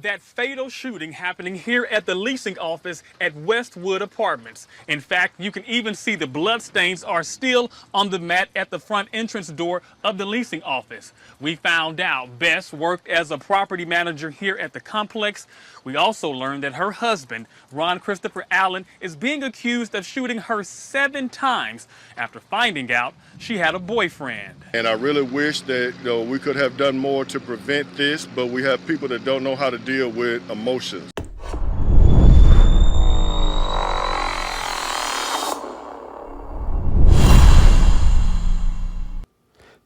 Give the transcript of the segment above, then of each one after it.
That fatal shooting happening here at the leasing office at Westwood Apartments. In fact, you can even see the bloodstains are still on the mat at the front entrance door of the leasing office. We found out Bess worked as a property manager here at the complex. We also learned that her husband, Ron Christopher Allen, is being accused of shooting her 7 times after finding out she had a boyfriend. And I really wish that we could have done more to prevent this, but we have people that don't know how to deal with emotions.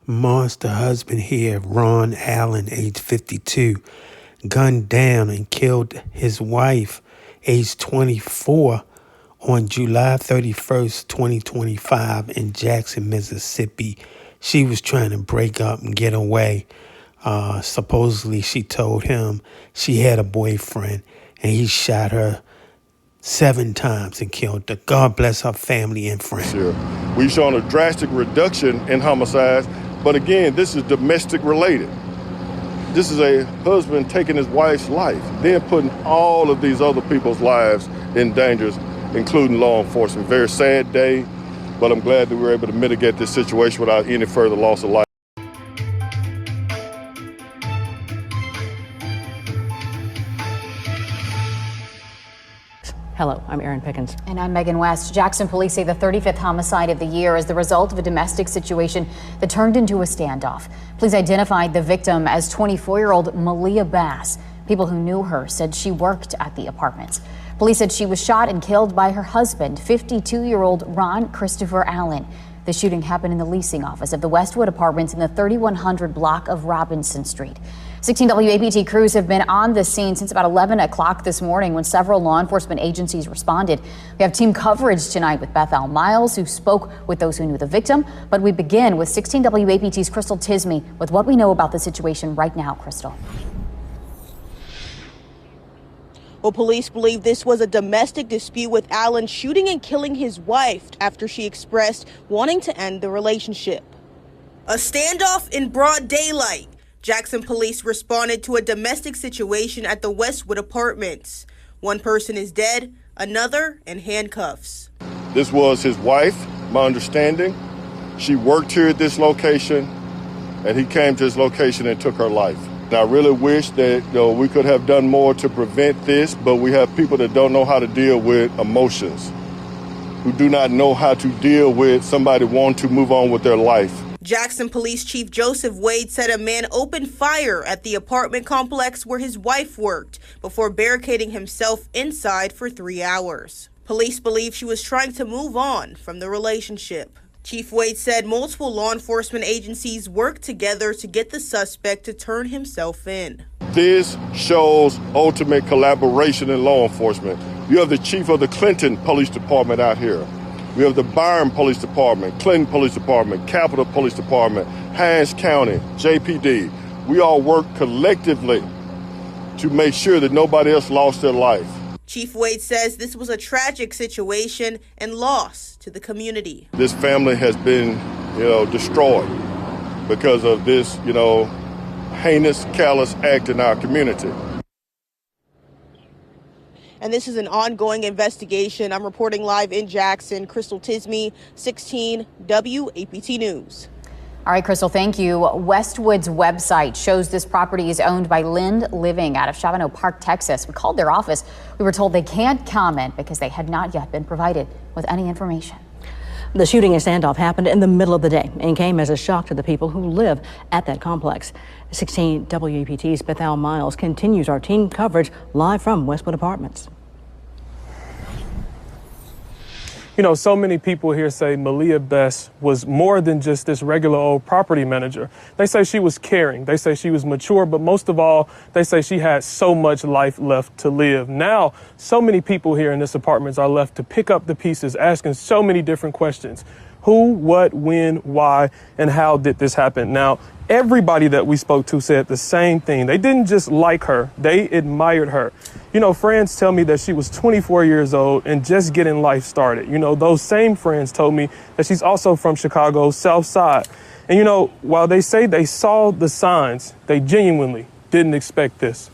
Monster husband here, Ron Allen, age 52, gunned down and killed his wife, age 24, on July 31st, 2025 in Jackson, Mississippi. She was trying to break up and get away. Supposedly she told him she had a boyfriend and he shot her 7 times and killed her. God bless her family and friends. Sure. We've shown a drastic reduction in homicides, but again, this is domestic related. This is a husband taking his wife's life, then putting all of these other people's lives in danger, including law enforcement. Very sad day, but I'm glad that we were able to mitigate this situation without any further loss of life. Hello, I'm Erin Pickens. And I'm Megan West. Jackson police say the 35th homicide of the year is the result of a domestic situation that turned into a standoff. Police identified the victim as 24-year-old Maleah Bess. People who knew her said she worked at the apartments. Police said she was shot and killed by her husband, 52-year-old Ron Christopher Allen. The shooting happened in the leasing office of the Westwood Apartments in the 3100 block of Robinson Street. 16 WAPT crews have been on the scene since about 11 o'clock this morning when several law enforcement agencies responded. We have team coverage tonight with Bethel Miles, who spoke with those who knew the victim. But we begin with 16 WAPT's Crystal Tisme with what we know about the situation right now. Crystal. Well, police believe this was a domestic dispute with Allen shooting and killing his wife after she expressed wanting to end the relationship. A standoff in broad daylight. Jackson police responded to a domestic situation at the Westwood Apartments. One person is dead, another in handcuffs. This was his wife, my understanding. She worked here at this location, and he came to this location and took her life. And I really wish that we could have done more to prevent this, but we have people that don't know how to deal with emotions, who do not know how to deal with somebody wanting to move on with their life. Jackson Police Chief Joseph Wade said a man opened fire at the apartment complex where his wife worked before barricading himself inside for 3 hours. Police believe she was trying to move on from the relationship. Chief Wade said multiple law enforcement agencies worked together to get the suspect to turn himself in. This shows ultimate collaboration in law enforcement. You have the chief of the Clinton Police Department out here. We have the Byron Police Department, Clinton Police Department, Capitol Police Department, Hines County, JPD. We all work collectively to make sure that nobody else lost their life. Chief Wade says this was a tragic situation and loss to the community. This family has been, destroyed because of this, heinous, callous act in our community. And this is an ongoing investigation. I'm reporting live in Jackson. Crystal Tisme, 16 WAPT News. All right, Crystal, thank you. Westwood's website shows this property is owned by Lind Living out of Chavano Park, Texas. We called their office. We were told they can't comment because they had not yet been provided with any information. The shooting and standoff happened in the middle of the day and came as a shock to the people who live at that complex. 16 WAPT's Bethel Miles continues our team coverage live from Westwood Apartments. So many people here say Maleah Bess was more than just this regular old property manager. They say she was caring. They say she was mature, but most of all, they say she had so much life left to live. Now, so many people here in this apartment are left to pick up the pieces, asking so many different questions. Who, what, when, why, and how did this happen? Now, everybody that we spoke to said the same thing. They didn't just like her, they admired her. Friends tell me that she was 24 years old and just getting life started. Those same friends told me that she's also from Chicago's South Side. And while they say they saw the signs, they genuinely didn't expect this.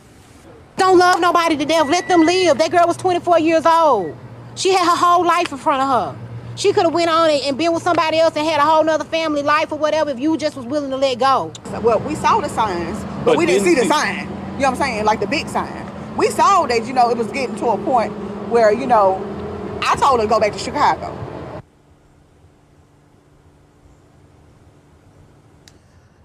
Don't love nobody to death. Let them live. That girl was 24 years old. She had her whole life in front of her. She could have went on and been with somebody else and had a whole nother family life or whatever if you just was willing to let go. Well, we saw the signs, but we didn't see the sign. You know what I'm saying? Like the big sign. We saw that, it was getting to a point where, I told her to go back to Chicago.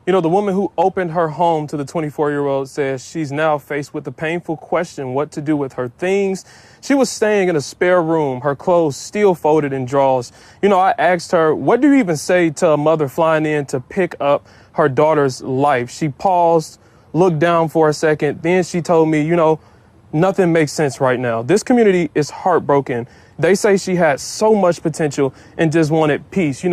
The woman who opened her home to the 24-year-old says she's now faced with the painful question what to do with her things. She was staying in a spare room, her clothes still folded in drawers. I asked her, what do you even say to a mother flying in to pick up her daughter's life? She paused, looked down for a second. Then she told me, nothing makes sense right now. This community is heartbroken. They say she had so much potential and just wanted peace.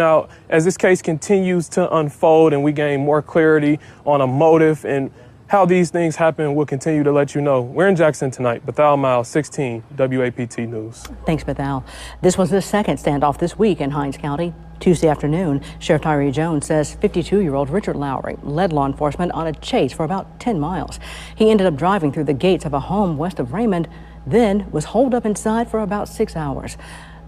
As this case continues to unfold and we gain more clarity on a motive and how these things happen, we'll continue to let you know. We're in Jackson tonight. Bethel Miles, 16, WAPT News. Thanks, Bethel. This was the second standoff this week in Hinds County. Tuesday afternoon, Sheriff Tyree Jones says 52-year-old Richard Lowry led law enforcement on a chase for about 10 miles. He ended up driving through the gates of a home west of Raymond, then was holed up inside for about 6 hours.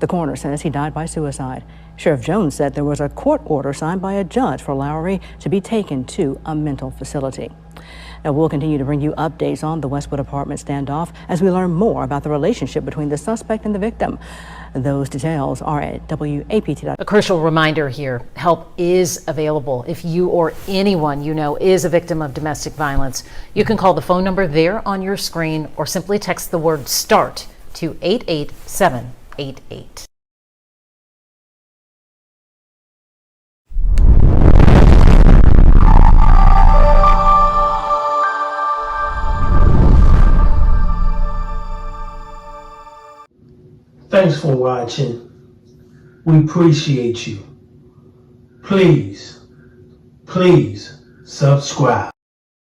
The coroner says he died by suicide. Sheriff Jones said there was a court order signed by a judge for Lowry to be taken to a mental facility. Now, we'll continue to bring you updates on the Westwood apartment standoff as we learn more about the relationship between the suspect and the victim. Those details are at WAPT.com. A crucial reminder here, help is available. If you or anyone you know is a victim of domestic violence, you can call the phone number there on your screen or simply text the word START to 88788. Thanks for watching. We appreciate you. Please subscribe.